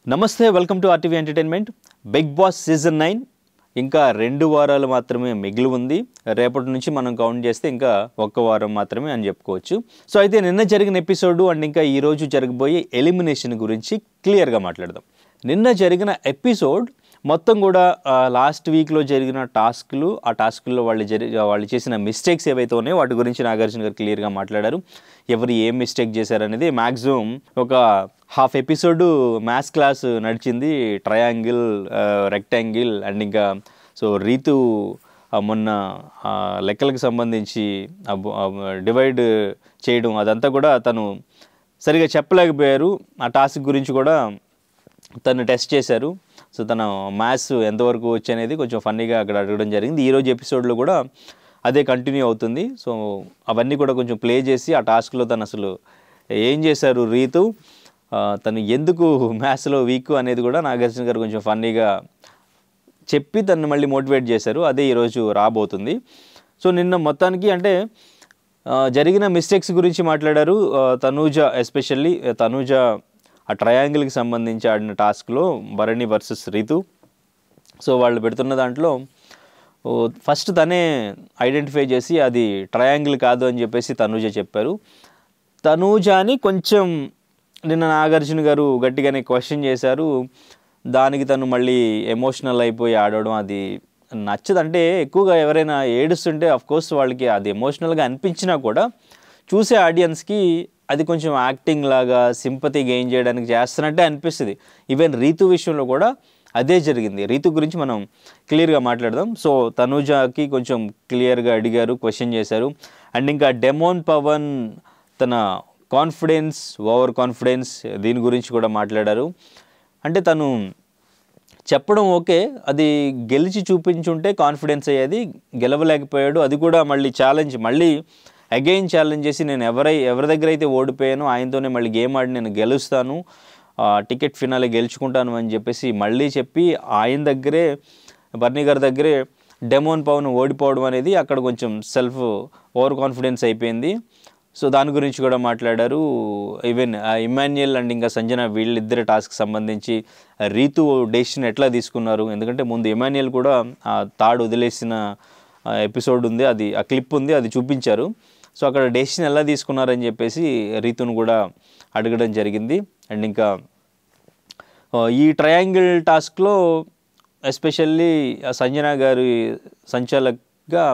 నమస్తే, welcome to RTV entertainment. Bigg Boss season 9 ఇంకా 2 వారాలు మాత్రమే మిగిలి ఉంది. రేపటి నుంచి మనం కౌంట్ చేస్తే ఇంకా 1 వారం మాత్రమే అని చెప్పుకోవచ్చు. సో అయితే నిన్న జరిగిన ఎపిసోడ్ అండ్ ఇంకా ఈరోజు జరగబోయే ఎలిమినేషన్ గురించి క్లియర్గా మాట్లాడదాం. నిన్న జరిగిన ఎపిసోడ్ మొత్తం కూడా లాస్ట్ వీక్లో జరిగిన టాస్క్లు, ఆ టాస్క్లో వాళ్ళు చేసిన మిస్టేక్స్ ఏవైతే ఉన్నాయో వాటి గురించి నాగార్జున గారు క్లియర్గా మాట్లాడారు. ఎవరు ఏం మిస్టేక్ చేశారనేది మ్యాక్సిమం ఒక హాఫ్ ఎపిసోడ్ మ్యాథ్స్ క్లాస్ నడిచింది. ట్రయాంగిల్, రెక్టాంగిల్ అండ్ ఇంకా సో రీతు మొన్న లెక్కలకు సంబంధించి డివైడ్ చేయడం అదంతా కూడా తను సరిగా చెప్పలేకపోయారు. ఆ టాస్క్ గురించి కూడా తను టెస్ట్ చేశారు. సో తన మ్యాథ్స్ ఎంతవరకు వచ్చి అనేది కొంచెం ఫన్నీగా అక్కడ అడగడం జరిగింది. ఈరోజు ఎపిసోడ్లో కూడా అదే కంటిన్యూ అవుతుంది. సో అవన్నీ కూడా కొంచెం ప్లే చేసి ఆ టాస్క్లో తను అసలు ఏం చేశారు, రీతు తను ఎందుకు మ్యాథ్స్లో వీక్ అనేది కూడా నాగార్జున గారు కొంచెం ఫన్నీగా చెప్పి తను మళ్ళీ మోటివేట్ చేశారు. అదే ఈరోజు రాబోతుంది. సో నిన్న మొత్తానికి అంటే జరిగిన మిస్టేక్స్ గురించి మాట్లాడారు. తనూజ, ఎస్పెషల్లీ తనూజ ఆ ట్రయాంగిల్కి సంబంధించి ఆడిన టాస్క్లో భరణి వర్సెస్ రీతు. సో వాళ్ళు పెడుతున్న దాంట్లో ఫస్ట్ తనే ఐడెంటిఫై చేసి అది ట్రయాంగిల్ కాదు అని చెప్పేసి తనూజ చెప్పారు. తనూజని కొంచెం నిన్న నాగార్జున గారు గట్టిగానే క్వశ్చన్ చేశారు. దానికి తను మళ్ళీ ఎమోషనల్ అయిపోయి ఆడడం అది నచ్చదంటే, ఎక్కువగా ఎవరైనా ఏడుస్తుంటే అఫ్కోర్స్ వాళ్ళకి అది ఎమోషనల్గా అనిపించినా కూడా చూసే ఆడియన్స్కి అది కొంచెం యాక్టింగ్ లాగా సింపతి గెయిన్ చేయడానికి చేస్తున్నట్టే అనిపిస్తుంది. ఈవెన్ రీతు విషయంలో కూడా అదే జరిగింది. రీతు గురించి మనం క్లియర్గా మాట్లాడదాం. సో తనూజకి కొంచెం క్లియర్గా అడిగారు, క్వశ్చన్ చేశారు. అండ్ ఇంకా డెమోన్ పవన్ తన కాన్ఫిడెన్స్, ఓవర్ కాన్ఫిడెన్స్ దీని గురించి కూడా మాట్లాడారు. అంటే తను చెప్పడం ఓకే, అది గెలిచి చూపించుంటే కాన్ఫిడెన్స్ అయ్యేది, గెలవలేకపోయాడు. అది కూడా మళ్ళీ ఛాలెంజ్, మళ్ళీ అగైన్ ఛాలెంజ్ చేసి నేను ఎవరి దగ్గర అయితే ఓడిపోయానో ఆయనతోనే మళ్ళీ గేమ్ ఆడి నేను గెలుస్తాను, టికెట్ ఫినాలే గెలుచుకుంటాను అని చెప్పేసి మళ్ళీ చెప్పి ఆయన దగ్గరే, బర్నీ గారి దగ్గరే డెమోన్ పవన్ ఓడిపోవడం అనేది అక్కడ కొంచెం సెల్ఫ్ ఓవర్ కాన్ఫిడెన్స్ అయిపోయింది. సో దాని గురించి కూడా మాట్లాడారు. ఈవెన్ ఇమాన్యుయల్ అండ్ ఇంకా సంజన వీళ్ళిద్దరి టాస్క్ సంబంధించి రీతు డెసిషన్ ఎట్లా తీసుకున్నారు, ఎందుకంటే ముందు ఇమాన్యుయల్ కూడా తాడు వదిలేసిన ఎపిసోడ్ ఉంది, అది ఆ క్లిప్ ఉంది, అది చూపించారు. సో అక్కడ డెసిషన్ ఎలా తీసుకున్నారని చెప్పేసి రీతును కూడా అడగడం జరిగింది. అండ్ ఇంకా ఈ ట్రయాంగిల్ టాస్క్లో ఎస్పెషల్లీ సంజన గారి సంచాలక్గా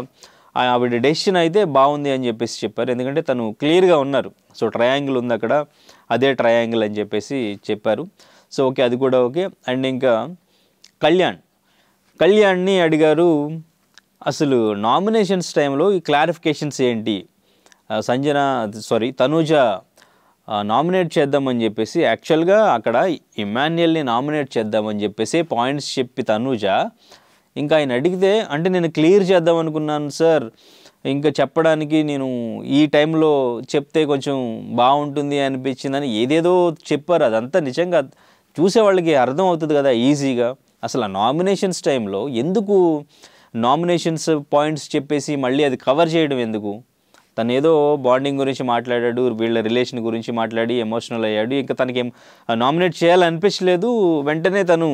ఆవిడ డెసిషన్ అయితే బాగుంది అని చెప్పేసి చెప్పారు. ఎందుకంటే తను క్లియర్గా ఉన్నారు. సో ట్రయాంగిల్ ఉంది అక్కడ, అదే ట్రయాంగిల్ అని చెప్పేసి చెప్పారు. సో ఓకే, అది కూడా ఓకే. అండ్ ఇంకా కళ్యాణ్ని అడిగారు, అసలు నామినేషన్స్ టైంలో ఈ క్లారిఫికేషన్స్ ఏంటి, తనూజ నామినేట్ చేద్దామని చెప్పేసి యాక్చువల్గా అక్కడ ఇమాన్యుయల్ని నామినేట్ చేద్దామని చెప్పేసి పాయింట్స్ చెప్పి తనూజ ఇంకా ఆయన అడిగితే, అంటే నేను క్లియర్ చేద్దాం అనుకున్నాను సార్, ఇంకా చెప్పడానికి నేను ఈ టైంలో చెప్తే కొంచెం బాగుంటుంది అనిపించిందని ఏదేదో చెప్పారు. అదంతా నిజంగా చూసేవాళ్ళకి అర్థం అవుతుంది కదా ఈజీగా. అసలు ఆ నామినేషన్స్ టైంలో ఎందుకు నామినేషన్స్ పాయింట్స్ చెప్పేసి మళ్ళీ అది కవర్ చేయడం ఎందుకు? తను ఏదో బాండింగ్ గురించి మాట్లాడాడు, వీళ్ళ రిలేషన్ గురించి మాట్లాడి ఎమోషనల్ అయ్యాడు. ఇంకా తనకి నామినేట్ చేయాలనిపించలేదు. వెంటనే తను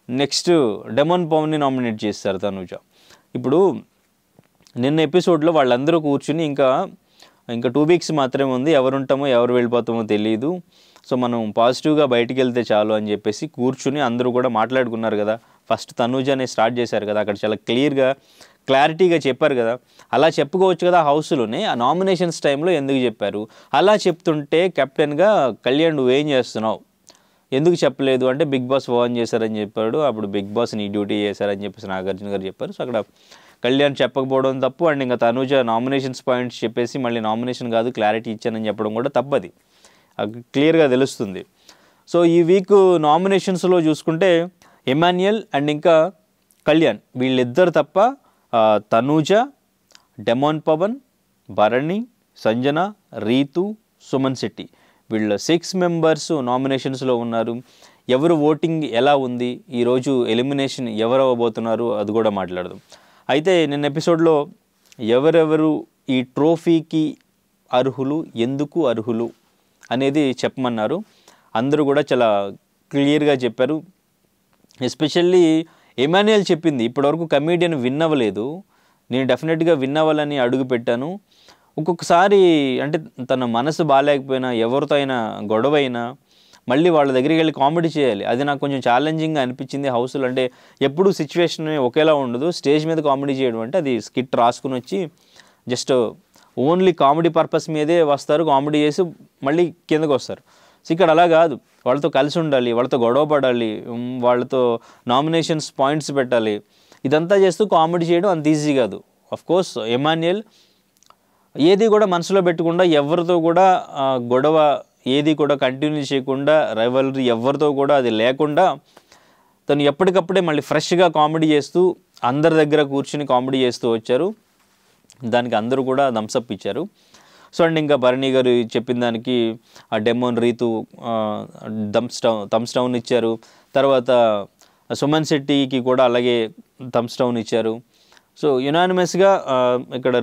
నెక్స్ట్ డెమోన్ పవన్ని నామినేట్ చేస్తారు తనూజ. ఇప్పుడు నిన్న ఎపిసోడ్లో వాళ్ళందరూ కూర్చుని ఇంకా 2 వీక్స్ మాత్రమే ఉంది, ఎవరు ఉంటామో ఎవరు వెళ్ళిపోతామో తెలియదు, సో మనం పాజిటివ్గా బయటికి వెళ్తే చాలు అని చెప్పేసి కూర్చుని అందరూ కూడా మాట్లాడుకున్నారు కదా. ఫస్ట్ తనూజనే స్టార్ట్ చేశారు కదా, అక్కడ చాలా క్లారిటీగా చెప్పారు కదా. అలా చెప్పుకోవచ్చు కదా హౌస్లోనే. ఆ నామినేషన్స్ టైంలో ఎందుకు చెప్పారు? అలా చెప్తుంటే కెప్టెన్గా కళ్యాణ్ నువ్వేం చేస్తున్నావు, ఎందుకు చెప్పలేదు అంటే బిగ్ బాస్ వార్న్ చేశారని చెప్పాడు. అప్పుడు బిగ్ బాస్ నీ డ్యూటీ చేశారని చెప్పేసి నాగార్జున గారు చెప్పారు. సో అక్కడ కళ్యాణ్ చెప్పకపోవడం తప్పు. అండ్ ఇంకా తనూజ నామినేషన్స్ పాయింట్స్ చెప్పేసి మళ్ళీ నామినేషన్ కాదు క్లారిటీ ఇచ్చానని చెప్పడం కూడా తప్పది, క్లియర్గా తెలుస్తుంది. సో ఈ వీక్ నామినేషన్స్లో చూసుకుంటే ఇమాన్యుయల్ అండ్ ఇంకా కళ్యాణ్ వీళ్ళిద్దరు తప్ప తనూజ, డెమోన్ పవన్, భరణి, సంజన, రీతు, సుమన్ శెట్టి వీళ్ళ 6 మెంబర్స్ నామినేషన్స్లో ఉన్నారు. ఎవరు ఓటింగ్ ఎలా ఉంది, ఈరోజు ఎలిమినేషన్ ఎవరు అవ్వబోతున్నారు అది కూడా మాట్లాడదాం. అయితే నిన్న ఎపిసోడ్లో ఎవరెవరు ఈ ట్రోఫీకి అర్హులు, ఎందుకు అర్హులు అనేది చెప్పమన్నారు. అందరూ కూడా చాలా క్లియర్గా చెప్పారు. ఎస్పెషల్లీ ఎమాన్యుయల్ చెప్పింది, ఇప్పటివరకు కమీడియన్ విన్ అవ్వలేదు, నేను డెఫినెట్గా విన్ అవ్వాలని అడుగు పెట్టాను. ఒక్కొక్కసారి అంటే తన మనసు బాగాలేకపోయినా, ఎవరితో అయినా గొడవ అయినా మళ్ళీ వాళ్ళ దగ్గరికి వెళ్ళి కామెడీ చేయాలి. అది నాకు కొంచెం ఛాలెంజింగ్గా అనిపించింది హౌస్లో. అంటే ఎప్పుడు సిచ్యువేషన్ ఒకేలా ఉండదు, స్టేజ్ మీద కామెడీ చేయడం అంటే అది స్కిట్ రాసుకుని వచ్చి జస్ట్ ఓన్లీ కామెడీ పర్పస్ మీదే వస్తారు, కామెడీ చేసి మళ్ళీ కిందకు వస్తారు. సో ఇక్కడ అలా కాదు, వాళ్ళతో కలిసి ఉండాలి, వాళ్ళతో గొడవ పడాలి, వాళ్ళతో నామినేషన్స్ పాయింట్స్ పెట్టాలి. ఇదంతా చేస్తూ కామెడీ చేయడం అంత ఈజీ కాదు. అఫ్కోర్స్ ఎమాన్యుయల్ ఏది కూడా మనసులో పెట్టకుండా, ఎవరితో కూడా గొడవ ఏది కూడా కంటిన్యూ చేయకుండా, రైవలరీ ఎవరితో కూడా అది లేకుండా తను ఎప్పటికప్పుడే మళ్ళీ ఫ్రెష్గా కామెడీ చేస్తూ అందరి దగ్గర కూర్చుని కామెడీ చేస్తూ వచ్చారు. దానికి అందరూ కూడా థమ్స్అప్ ఇచ్చారు. సో అండ్ ఇంకా భరణి గారు చెప్పిన దానికి ఆ డెమోన్ రీతు థమ్స్ డౌన్ ఇచ్చారు. తర్వాత సుమన్ శెట్టికి కూడా అలాగే థమ్స్ డౌన్ ఇచ్చారు. సో యునానిమస్గా ఇక్కడ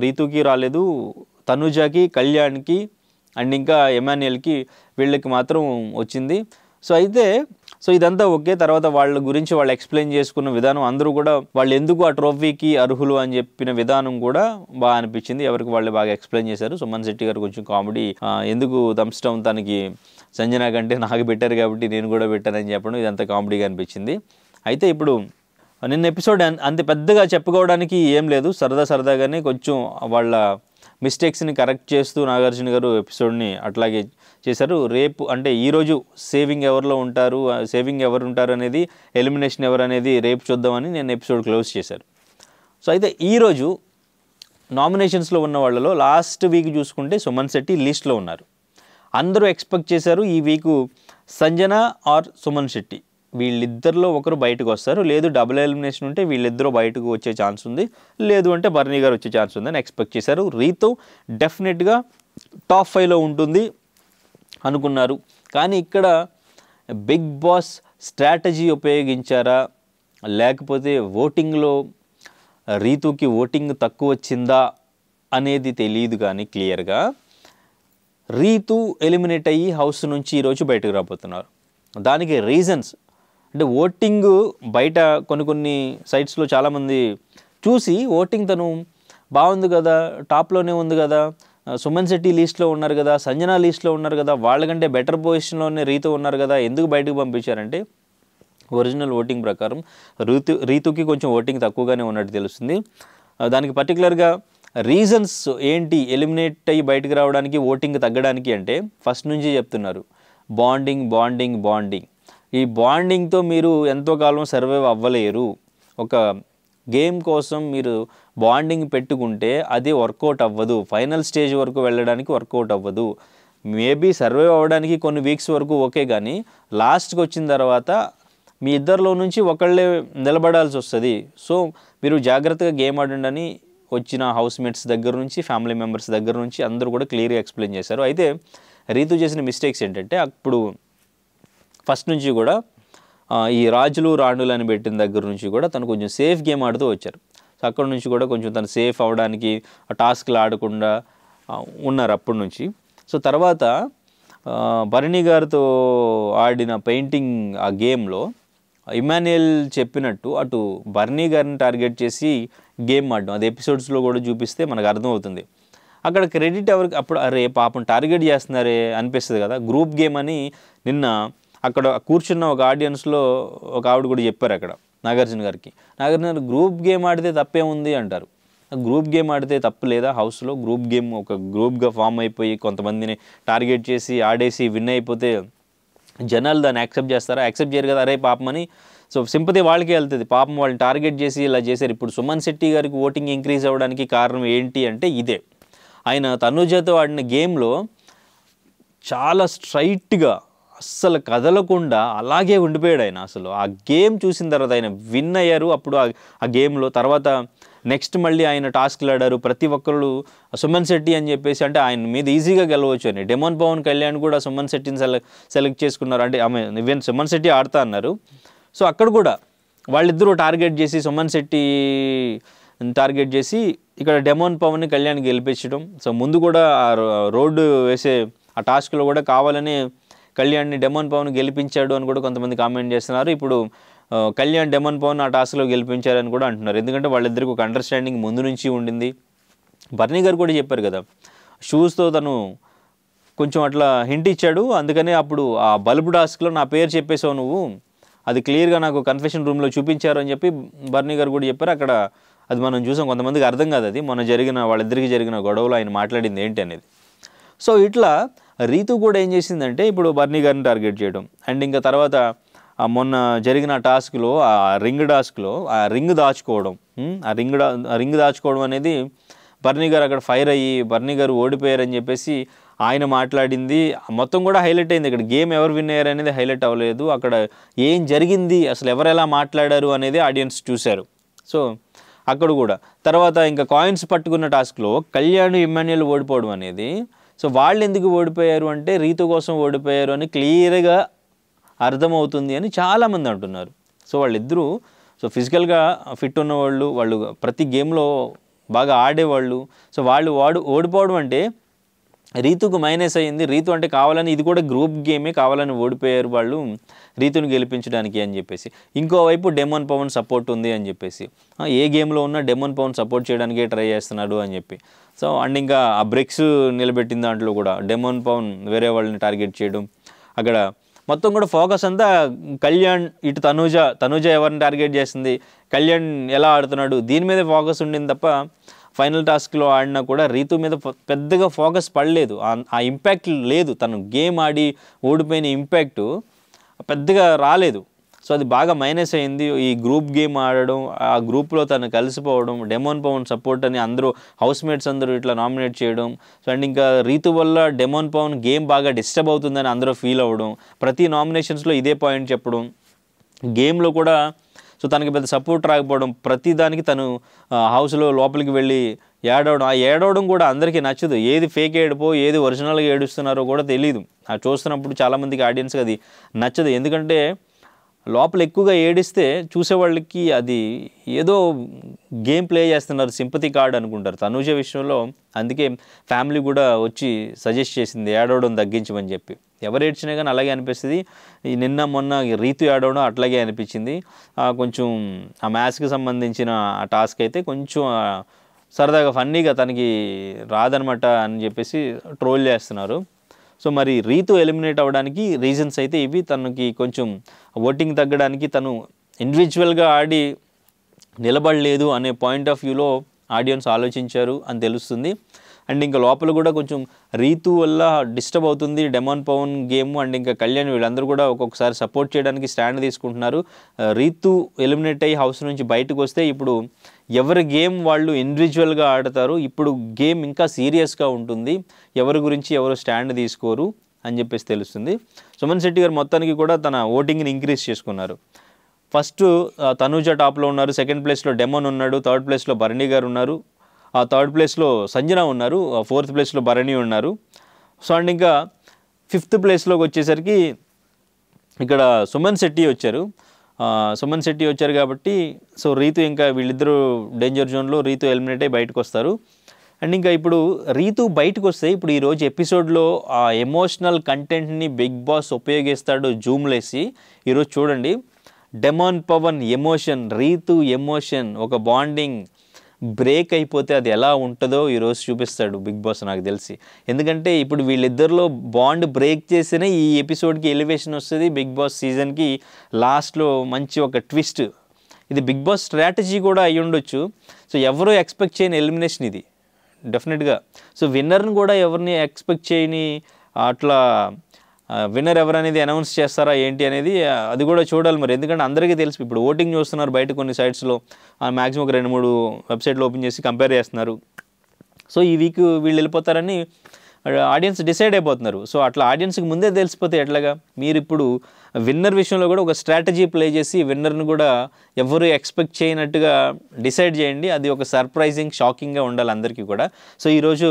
రీతుకి రాలేదు, తనుజాకి, కళ్యాణ్కి అండ్ ఇంకా ఎమాన్యుయల్కి, వీళ్ళకి మాత్రం వచ్చింది. సో ఇదంతా ఓకే. తర్వాత వాళ్ళ గురించి వాళ్ళు ఎక్స్ప్లెయిన్ చేసుకున్న విధానం, అందరూ కూడా వాళ్ళు ఎందుకు ఆ ట్రోఫీకి అర్హులు అని చెప్పిన విధానం కూడా బాగా అనిపించింది. ఎవరికి వాళ్ళు బాగా ఎక్స్ప్లెయిన్ చేశారు. సుమన్ శెట్టి గారు కొంచెం కామెడీ, ఎందుకు థమ్స్ డౌన్ తనకి సంజన కంటే నాకు పెట్టారు కాబట్టి నేను కూడా పెట్టానని చెప్పడం, ఇదంతా కామెడీగా అనిపించింది. అయితే ఇప్పుడు నిన్న ఎపిసోడ్ అంత పెద్దగా చెప్పుకోవడానికి ఏం లేదు, సరదాగానే కొంచెం వాళ్ళ మిస్టేక్స్ని కరెక్ట్ చేస్తూ నాగార్జున గారు ఎపిసోడ్ని అట్లాగే చేశారు. రేపు అంటే ఈరోజు సేవింగ్ ఎవరు ఉంటారు అనేది, ఎలిమినేషన్ ఎవరు అనేది రేపు చూద్దామని నేను ఎపిసోడ్ క్లోజ్ చేశారు. సో అయితే ఈరోజు నామినేషన్స్లో ఉన్న వాళ్ళలో లాస్ట్ వీక్ చూసుకుంటే సుమన్ శెట్టి లీస్ట్లో ఉన్నారు. అందరూ ఎక్స్పెక్ట్ చేశారు ఈ వీకు సంజన ఆర్ సుమన్ శెట్టి వీళ్ళిద్దరిలో ఒకరు బయటకు వస్తారు, లేదు డబుల్ ఎలిమినేషన్ ఉంటే వీళ్ళిద్దరూ బయటకు వచ్చే ఛాన్స్ ఉంది, లేదు అంటే భరణి గారు వచ్చే ఛాన్స్ ఉందని ఎక్స్పెక్ట్ చేశారు. రీతు డెఫినెట్గా టాప్ 5లో ఉంటుంది అనుకున్నారు. కానీ ఇక్కడ బిగ్ బాస్ స్ట్రాటజీ ఉపయోగించారా, లేకపోతే ఓటింగ్లో రీతుకి ఓటింగ్ తక్కువ వచ్చిందా అనేది తెలియదు. కానీ క్లియర్గా రీతు ఎలిమినేట్ అయ్యి హౌస్ నుంచి ఈరోజు బయటకు రాబోతున్నారు. దానికి రీజన్స్ అంటే ఓటింగ్ బయట కొన్ని సైట్స్లో చాలామంది చూసి ఓటింగ్ తను బాగుంది కదా, టాప్లోనే ఉంది కదా, సుమన్ శెట్టి లీస్ట్లో ఉన్నారు కదా, సంజన లీస్ట్లో ఉన్నారు కదా, వాళ్ళకంటే బెటర్ పొజిషన్లోనే రీతు ఉన్నారు కదా, ఎందుకు బయటకు పంపించారంటే ఒరిజినల్ ఓటింగ్ ప్రకారం రీతుకి కొంచెం ఓటింగ్ తక్కువగానే ఉన్నట్టు తెలుస్తుంది. దానికి పర్టికులర్గా రీజన్స్ ఏంటి ఎలిమినేట్ అయ్యి బయటకు రావడానికి, ఓటింగ్ తగ్గడానికి అంటే ఫస్ట్ నుంచి చెప్తున్నారు బాండింగ్. ఈ బాండింగ్తో మీరు ఎంతో కాలం సర్వైవ్ అవ్వలేరు. ఒక గేమ్ కోసం మీరు బాండింగ్ పెట్టుకుంటే అది వర్కౌట్ అవ్వదు, ఫైనల్ స్టేజ్ వరకు వెళ్ళడానికి వర్కౌట్ అవ్వదు. మేబీ సర్వైవ్ అవ్వడానికి కొన్ని వీక్స్ వరకు ఓకే, కానీ లాస్ట్కి వచ్చిన తర్వాత మీ ఇద్దరిలో నుంచి ఒకళ్ళే నిలబడాల్సి వస్తుంది. సో మీరు జాగ్రత్తగా గేమ్ ఆడండి అని వచ్చిన హౌస్మేట్స్ దగ్గర నుంచి, ఫ్యామిలీ మెంబర్స్ దగ్గర నుంచి అందరూ కూడా క్లియర్గా ఎక్స్ప్లెయిన్ చేశారు. అయితే రీతు చేసిన మిస్టేక్స్ ఏంటంటే, అప్పుడు ఫస్ట్ నుంచి కూడా ఈ రాజులు రాణులు అని పెట్టిన దగ్గర నుంచి కూడా తను కొంచెం సేఫ్ గేమ్ ఆడుతూ వచ్చారు. సో అక్కడ నుంచి కూడా కొంచెం తను సేఫ్ అవ్వడానికి టాస్క్లు ఆడకుండా ఉన్నారు అప్పటి నుంచి. సో తర్వాత భరణి గారితో ఆడిన పెయింటింగ్ ఆ గేమ్లో ఇమాన్యుయల్ చెప్పినట్టు అటు భరణి గారిని టార్గెట్ చేసి గేమ్ ఆడడం, అది ఎపిసోడ్స్లో కూడా చూపిస్తే మనకు అర్థమవుతుంది. అక్కడ క్రెడిట్ ఎవరికి, అప్పుడు అరే పాపం టార్గెట్ చేస్తున్నారే అనిపిస్తుంది కదా. గ్రూప్ గేమ్ అని నిన్న అక్కడ కూర్చున్న ఒక ఆడియన్స్లో ఒక ఆవిడ కూడా చెప్పారు అక్కడ నాగార్జున గారికి గ్రూప్ గేమ్ ఆడితే తప్పే ఉంది అంటారు. గ్రూప్ గేమ్ ఆడితే తప్పు లేదా హౌస్లో? గ్రూప్ గేమ్ ఒక గ్రూప్గా ఫామ్ అయిపోయి కొంతమందిని టార్గెట్ చేసి ఆడేసి విన్ అయిపోతే జనాలు దాన్ని యాక్సెప్ట్ చేస్తారా? యాక్సెప్ట్ చేయరు కదా. అరే పాపం అని సో సింపతి వాళ్ళకే వెళ్తుంది. పాపం వాళ్ళని టార్గెట్ చేసి ఇలా చేశారు. ఇప్పుడు సుమన్ శెట్టి గారికి ఓటింగ్ ఇంక్రీజ్ అవ్వడానికి కారణం ఏంటి అంటే ఇదే. ఆయన తనుజతో ఆడిన గేమ్లో చాలా స్ట్రైట్గా అస్సలు కదలకుండా అలాగే ఉండిపోయాడు ఆయన. అసలు ఆ గేమ్ చూసిన తర్వాత ఆయన విన్ అయ్యారు. అప్పుడు ఆ గేమ్లో తర్వాత నెక్స్ట్ మళ్ళీ ఆయన టాస్క్లు ఆడారు. ప్రతి ఒక్కళ్ళు సుమన్ శెట్టి అని చెప్పేసి, అంటే ఆయన మీద ఈజీగా గెలవచ్చు అని డెమోన్ పవన్ కళ్యాణ్ కూడా సుమన్ శెట్టిని సెలెక్ట్ చేసుకున్నారు. అంటే ఆమె ఈవెన్ సుమన్ శెట్టి ఆడుతా అన్నారు. సో అక్కడ కూడా వాళ్ళిద్దరూ టార్గెట్ చేసి సుమన్ శెట్టి టార్గెట్ చేసి ఇక్కడ డెమోన్ పవన్ని కళ్యాణ్ గెలిపించడం. సో ముందు కూడా ఆ రోడ్డు వేసే ఆ టాస్క్లో కూడా కావాలని కళ్యాణ్ని డెమోన్ పవన్ గెలిపించాడు అని కూడా కొంతమంది కామెంట్ చేస్తున్నారు. ఇప్పుడు కళ్యాణ్ డెమోన్ పవన్ ఆ టాస్క్లో గెలిపించారని కూడా అంటున్నారు. ఎందుకంటే వాళ్ళిద్దరికి ఒక అండర్స్టాండింగ్ ముందు నుంచి ఉండింది. బర్నీ గారు కూడా చెప్పారు కదా, షూస్తో తను కొంచెం అట్లా హింట్ ఇచ్చాడు, అందుకనే అప్పుడు ఆ బల్బ్ టాస్క్లో నా పేరు చెప్పేసావు నువ్వు, అది క్లియర్గా నాకు కన్ఫెషన్ రూమ్లో చూపించారు అని చెప్పి బర్నీ గారు కూడా చెప్పారు. అక్కడ అది మనం చూసాం, కొంతమందికి అర్థం కాదు అది మొన్న వాళ్ళిద్దరికి జరిగిన గొడవలో ఆయన మాట్లాడింది ఏంటి అనేది. సో ఇట్లా రీతు కూడా ఏం చేసిందంటే ఇప్పుడు బర్నీ గారిని టార్గెట్ చేయడం, అండ్ ఇంకా తర్వాత మొన్న జరిగిన టాస్క్లో ఆ రింగ్ టాస్క్లో ఆ రింగ్ దాచుకోవడం, ఆ రింగ్ దాచుకోవడం అనేది బర్నీ గారు అక్కడ ఫైర్ అయ్యి బర్నీ గారు ఓడిపోయారని చెప్పేసి ఆయన మాట్లాడింది మొత్తం కూడా హైలైట్ అయింది. ఇక్కడ గేమ్ ఎవరు విన్ అయ్యారు అనేది హైలైట్ అవ్వలేదు, అక్కడ ఏం జరిగింది అసలు ఎవరు ఎలా మాట్లాడారు అనేది ఆడియన్స్ చూశారు. సో అక్కడ కూడా తర్వాత ఇంకా కాయిన్స్ పట్టుకున్న టాస్క్లో కళ్యాణ్ ఇమ్మాన్యుయల్ ఓడిపోవడం అనేది, సో వాళ్ళు ఎందుకు ఓడిపోయారు అంటే రీతు కోసం ఓడిపోయారు అని క్లియర్గా అర్థమవుతుంది అని చాలామంది అంటున్నారు. సో వాళ్ళిద్దరూ సో ఫిజికల్గా ఫిట్ ఉన్నవాళ్ళు, వాళ్ళు ప్రతి గేమ్లో బాగా ఆడేవాళ్ళు. సో వాళ్ళు ఓడిపోవడం అంటే రీతుకు మైనస్ అయ్యింది. రీతు అంటే కావాలని, ఇది కూడా గ్రూప్ గేమే, కావాలని ఓడిపోయారు వాళ్ళు రీతుని గెలిపించడానికి అని చెప్పేసి. ఇంకోవైపు డెమోన్ పవన్ సపోర్ట్ ఉంది అని చెప్పేసి, ఏ గేమ్లో ఉన్నా డెమోన్ పవన్ సపోర్ట్ చేయడానికే ట్రై చేస్తున్నాడు అని చెప్పి. సో అండ్ ఇంకా ఆ బ్రెక్స్ నిలబెట్టిన దాంట్లో కూడా డెమోన్ పవన్ వేరే వాళ్ళని టార్గెట్ చేయడం, అక్కడ మొత్తం కూడా ఫోకస్ అంతా కళ్యాణ్, ఇటు తనూజ ఎవరిని టార్గెట్ చేస్తుంది, కళ్యాణ్ ఎలా ఆడుతున్నాడు, దీని మీద ఫోకస్ ఉండింది తప్ప ఫైనల్ టాస్క్లో ఆడినా కూడా రీతు మీద పెద్దగా ఫోకస్ పడలేదు, ఆ ఇంపాక్ట్ లేదు, తను గేమ్ ఆడి ఓడిపోయిన ఇంపాక్ట్ పెద్దగా రాలేదు. సో అది బాగా మైనస్ అయింది. ఈ గ్రూప్ గేమ్ ఆడడం, ఆ గ్రూప్లో తను కలిసిపోవడం, డెమోన్ పవన్ సపోర్ట్ అని అందరూ హౌస్మేట్స్ అందరూ ఇట్లా నామినేట్ చేయడం. సో అండ్ ఇంకా రీతు వల్ల డెమోన్ పవన్ గేమ్ బాగా డిస్టర్బ్ అవుతుందని అందరూ ఫీల్ అవ్వడం, ప్రతి నామినేషన్స్లో ఇదే పాయింట్ చెప్పడం, గేమ్లో కూడా సో తనకి పెద్ద సపోర్ట్ రాకపోవడం, ప్రతి దానికి తను హౌస్లో లోపలికి వెళ్ళి ఏడవడం, ఆ ఏడవడం కూడా అందరికీ నచ్చదు. ఏది ఫేక్ ఏడుపో ఏది ఒరిజినల్గా ఏడుస్తున్నారో కూడా తెలియదు. ఆ చూస్తున్నప్పుడు చాలామందికి ఆడియన్స్కి అది నచ్చదు. ఎందుకంటే లోపల ఎక్కువగా ఏడిస్తే చూసేవాళ్ళకి అది ఏదో గేమ్ ప్లే చేస్తున్నారు, సింపతి కార్డ్ అనుకుంటారు తనూజ విషయంలో. అందుకే ఫ్యామిలీ కూడా వచ్చి సజెస్ట్ చేసింది ఏడవడం తగ్గించమని చెప్పి. ఎవరు ఏడ్చినా కానీ అలాగే అనిపిస్తుంది. ఈ నిన్న మొన్న రీతు ఏడవడం అట్లాగే అనిపించింది. కొంచెం ఆ మ్యాథ్స్కి సంబంధించిన ఆ టాస్క్ అయితే కొంచెం సరదాగా ఫన్నీగా తనకి రాదనమాట అని చెప్పేసి ట్రోల్ చేస్తున్నారు. సో మరి రీతు ఎలిమినేట్ అవ్వడానికి రీజన్స్ అయితే ఇవి. తనకి కొంచెం ఓటింగ్ తగ్గడానికి తను ఇండివిజువల్గా ఆడి నిలబడలేదు అనే పాయింట్ ఆఫ్ వ్యూలో ఆడియన్స్ ఆలోచించారు అని తెలుస్తుంది. అండ్ ఇంకా లోపల కూడా కొంచెం రీతు వల్ల డిస్టర్బ్ అవుతుంది డెమోన్ పవన్ గేమ్, అండ్ ఇంకా కళ్యాణ్ వీళ్ళందరూ కూడా ఒక్కొక్కసారి సపోర్ట్ చేయడానికి స్టాండ్ తీసుకుంటున్నారు. రీతు ఎలిమినేట్ అయ్యి హౌస్ నుంచి బయటకు వస్తే ఇప్పుడు ఎవరి గేమ్ వాళ్ళు ఇండివిజువల్గా ఆడతారు, ఇప్పుడు గేమ్ ఇంకా సీరియస్గా ఉంటుంది, ఎవరి గురించి ఎవరు స్టాండ్ తీసుకోరు అని చెప్పేసి తెలుస్తుంది. సుమన్ శెట్టి గారు మొత్తానికి కూడా తన ఓటింగ్ని ఇంక్రీజ్ చేసుకున్నారు. ఫస్ట్ తనూజ టాప్లో ఉన్నారు, సెకండ్ ప్లేస్లో డెమోన్ ఉన్నాడు, థర్డ్ ప్లేస్లో భరణి గారు ఉన్నారు, ఆ థర్డ్ ప్లేస్లో సంజన ఉన్నారు, ఫోర్త్ ప్లేస్లో భరణి ఉన్నారు. సో అండ్ ఇంకా ఫిఫ్త్ ప్లేస్లోకి వచ్చేసరికి ఇక్కడ సుమన్ శెట్టి వచ్చారు కాబట్టి సో రీతు ఇంకా వీళ్ళిద్దరూ డేంజర్ జోన్లో, రీతు ఎలిమినేట్ అయ్యి బయటకు వస్తారు. అండ్ ఇంకా ఇప్పుడు రీతు బయటకు వస్తే ఇప్పుడు ఈరోజు ఎపిసోడ్లో ఆ ఎమోషనల్ కంటెంట్ని బిగ్ బాస్ ఉపయోగిస్తాడు జూమ్లేసి. ఈరోజు చూడండి, demon Pavan emotion, Ritu emotion, ఒక బాండింగ్ బ్రేక్ అయిపోతే అది ఎలా ఉంటుందో ఈరోజు చూపిస్తాడు బిగ్ బాస్ నాకు తెలిసి. ఎందుకంటే ఇప్పుడు వీళ్ళిద్దరిలో బాండ్ బ్రేక్ చేస్తేనే ఈ ఎపిసోడ్కి ఎలివేషన్ వస్తుంది, బిగ్ బాస్ సీజన్కి లాస్ట్లో మంచి ఒక ట్విస్ట్. ఇది బిగ్ బాస్ స్ట్రాటజీ కూడా అయ్యి ఉండొచ్చు. సో ఎవరో ఎక్స్పెక్ట్ చేయని ఎలిమినేషన్ ఇది డెఫినెట్గా. సో విన్నర్ని కూడా ఎవరిని ఎక్స్పెక్ట్ చేయని అట్లా విన్నర్ ఎవరనేది అనౌన్స్ చేస్తారా ఏంటి అనేది అది కూడా చూడాలి మరి. ఎందుకంటే అందరికీ తెలుసు, ఇప్పుడు ఓటింగ్ చూస్తున్నారు బయట కొన్ని సైట్స్లో, మ్యాక్సిమం ఒక 2-3 వెబ్సైట్లు ఓపెన్ చేసి కంపేర్ చేస్తున్నారు. సో ఈ వీక్ వీళ్ళు వెళ్ళిపోతారని ఆడియన్స్ డిసైడ్ అయిపోతున్నారు. సో అట్లా ఆడియన్స్కి ముందే తెలిసిపోతే ఎట్లాగా. మీరు ఇప్పుడు విన్నర్ విషయంలో కూడా ఒక స్ట్రాటజీ ప్లే చేసి విన్నర్ని కూడా ఎవరు ఎక్స్పెక్ట్ చేయనట్టుగా డిసైడ్ చేయండి. అది ఒక సర్ప్రైజింగ్, షాకింగ్గా ఉండాలి అందరికీ కూడా. సో ఈరోజు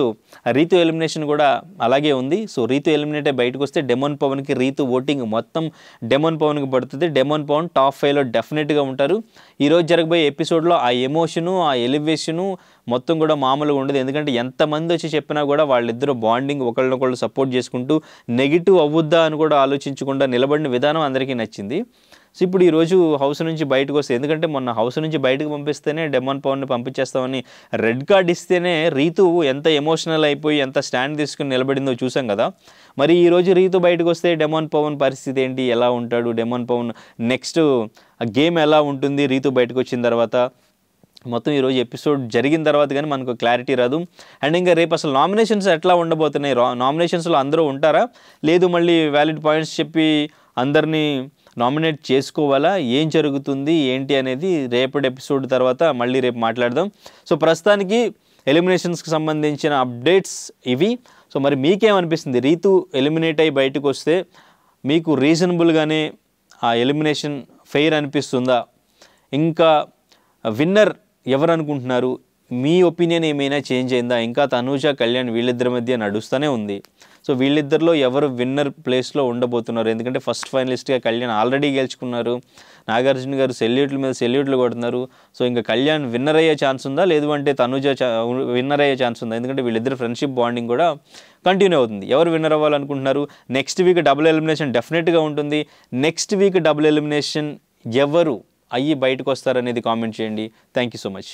రీతు ఎలిమినేషన్ కూడా అలాగే ఉంది. సో రీతు ఎలిమినేట్ అయ్యి బయటకు వస్తే డెమోన్ పవన్కి రీతు ఓటింగ్ మొత్తం డెమోన్ పవన్కి పడుతుంది. డెమోన్ పవన్ టాప్ 5లో డెఫినెట్గా ఉంటారు. ఈరోజు జరగబోయే ఎపిసోడ్లో ఆ ఎమోషను, ఆ ఎలివేషను మొత్తం కూడా మామూలుగా ఉండదు. ఎందుకంటే ఎంతమంది వచ్చి చెప్పినా కూడా వాళ్ళిద్దరూ బాండింగ్ బాండింగ్, ఒకళ్ళనొకళ్ళు సపోర్ట్ చేసుకుంటూ నెగిటివ్ అవ్వద్దా అని కూడా ఆలోచించకుండా నిలబడిన విధానం అందరికీ నచ్చింది. సో ఇప్పుడు ఈరోజు హౌస్ నుంచి బయటకు వస్తే, ఎందుకంటే మొన్న హౌస్ నుంచి బయటకు పంపిస్తేనే డెమాన్ పవన్ని పంపించేస్తామని రెడ్ కార్డ్ ఇస్తేనే రీతు ఎంత ఎమోషనల్ అయిపోయి ఎంత స్టాండ్ తీసుకుని నిలబడిందో చూసాం కదా. మరి ఈరోజు రీతు బయటకు వస్తే డెమాన్ పవన్ పరిస్థితి ఏంటి, ఎలా ఉంటాడు, డెమాన్ పవన్ నెక్స్ట్ గేమ్ ఎలా ఉంటుంది రీతు బయటకు వచ్చిన తర్వాత, మొత్తం ఈరోజు ఎపిసోడ్ జరిగిన తర్వాత కానీ మనకు క్లారిటీ రాదు. అండ్ ఇంకా రేపు అసలు నామినేషన్స్ ఎట్లా ఉండబోతున్నాయి, నామినేషన్స్లో అందరూ ఉంటారా, లేదు మళ్ళీ వ్యాలిడ్ పాయింట్స్ చెప్పి అందరినీ నామినేట్ చేసుకోవాలా, ఏం జరుగుతుంది ఏంటి అనేది రేపటి ఎపిసోడ్ తర్వాత మళ్ళీ రేపు మాట్లాడదాం. సో ప్రస్తుతానికి ఎలిమినేషన్స్కి సంబంధించిన అప్డేట్స్ ఇవి. సో మరి మీకేమనిపిస్తుంది, రీతు ఎలిమినేట్ అయ్యి బయటకు వస్తే మీకు రీజనబుల్గానే ఆ ఎలిమినేషన్ ఫెయిర్ అనిపిస్తుందా, ఇంకా విన్నర్ ఎవరు అనుకుంటున్నారు, మీ ఒపీనియన్ ఏమైనా చేంజ్ అయిందా, ఇంకా తనూజ కళ్యాణ్ వీళ్ళిద్దరి మధ్య నడుస్తూనే ఉంది. సో వీళ్ళిద్దరిలో ఎవరు విన్నర్ ప్లేస్లో ఉండబోతున్నారు, ఎందుకంటే ఫస్ట్ ఫైనలిస్ట్గా కళ్యాణ్ ఆల్రెడీ గెలుచుకున్నారు, నాగార్జున గారు సెల్యూట్ల మీద సెల్యూట్లు కొడుతున్నారు. సో ఇంకా కళ్యాణ్ విన్నర్ అయ్యే ఛాన్స్ ఉందా, లేదు అంటే తనూజ విన్నర్ అయ్యే ఛాన్స్ ఉందా, ఎందుకంటే వీళ్ళిద్దరు ఫ్రెండ్షిప్ బాండింగ్ కూడా కంటిన్యూ అవుతుంది. ఎవరు విన్నర్ అవ్వాలనుకుంటున్నారు, నెక్స్ట్ వీక్ డబుల్ ఎలిమినేషన్ డెఫినెట్గా ఉంటుంది. నెక్స్ట్ వీక్ డబుల్ ఎలిమినేషన్ ఎవరు అయ్యి బయటకు వస్తారనేది కామెంట్ చేయండి. Thank you so much.